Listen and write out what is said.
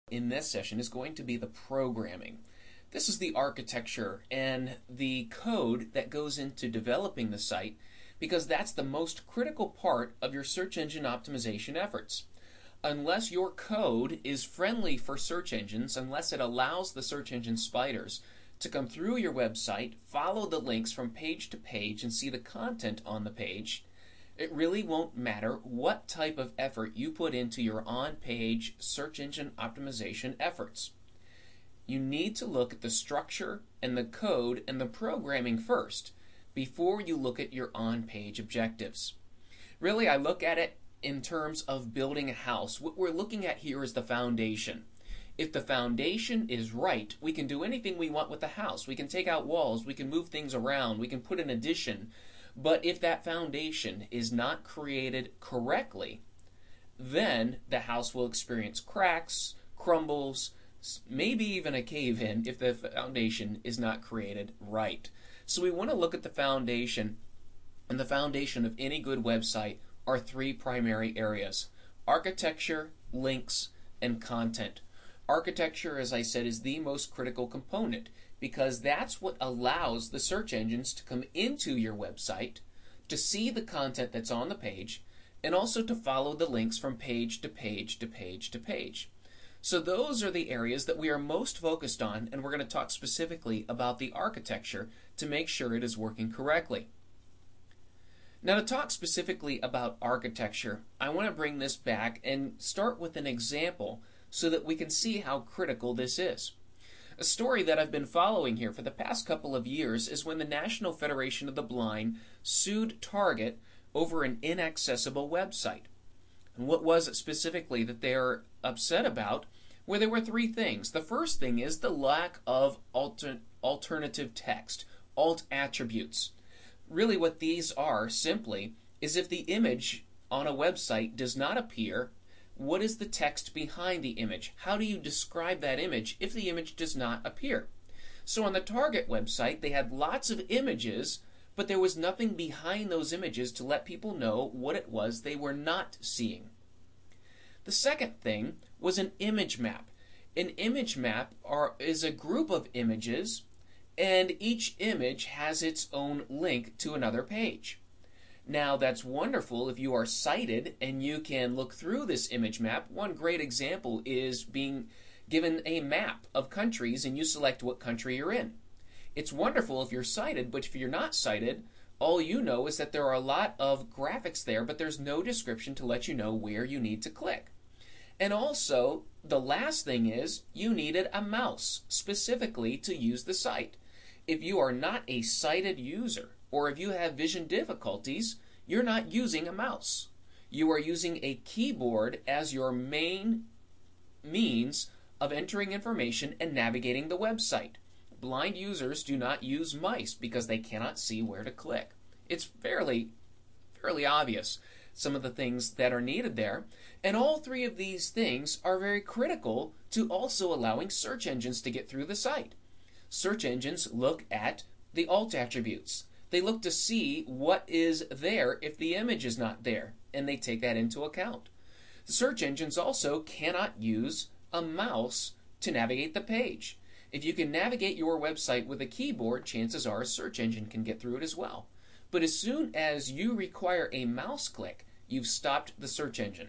In this session is going to be the programming. This is the architecture and the code that goes into developing the site, because that's the most critical part of your search engine optimization efforts. Unless your code is friendly for search engines, unless it allows the search engine spiders to come through your website, follow the links from page to page, and see the content on the page, it really won't matter what type of effort you put into your on-page search engine optimization efforts. You need to look at the structure and the code and the programming first before you look at your on-page objectives. Really, I look at it in terms of building a house. What we're looking at here is the foundation. If the foundation is right, we can do anything we want with the house. We can take out walls, we can move things around, we can put an addition. But if that foundation is not created correctly, then the house will experience cracks, crumbles, maybe even a cave-in if the foundation is not created right. So we want to look at the foundation, and the foundation of any good website are three primary areas: architecture, links, and content. Architecture, as I said, is the most critical component, because that's what allows the search engines to come into your website, to see the content that's on the page, and also to follow the links from page to page to page to page. So those are the areas that we are most focused on, and we're going to talk specifically about the architecture to make sure it is working correctly. Now, to talk specifically about architecture, I want to bring this back and start with an example so that we can see how critical this is. A story that I've been following here for the past couple of years is when the National Federation of the Blind sued Target over an inaccessible website. And what was it specifically that they are upset about? Well, there were three things. The first thing is the lack of alternative text, alt attributes. Really what these are simply is if the image on a website does not appear, what is the text behind the image? How do you describe that image if the image does not appear? So on the Target website, they had lots of images, but there was nothing behind those images to let people know what it was they were not seeing. The second thing was an image map. An image map is a group of images, and each image has its own link to another page. Now, that's wonderful if you are sighted and you can look through this image map. One great example is being given a map of countries and you select what country you're in. It's wonderful if you're sighted, but if you're not sighted, all you know is that there are a lot of graphics there, but there's no description to let you know where you need to click. And also, the last thing is you needed a mouse specifically to use the site. If you are not a sighted user, or if you have vision difficulties, you're not using a mouse. You are using a keyboard as your main means of entering information and navigating the website. Blind users do not use mice because they cannot see where to click. It's fairly obvious, some of the things that are needed there. And all three of these things are very critical to also allowing search engines to get through the site. Search engines look at the alt attributes. They look to see what is there if the image is not there, and they take that into account. The search engines also cannot use a mouse to navigate the page. If you can navigate your website with a keyboard, chances are a search engine can get through it as well. But as soon as you require a mouse click, you've stopped the search engine.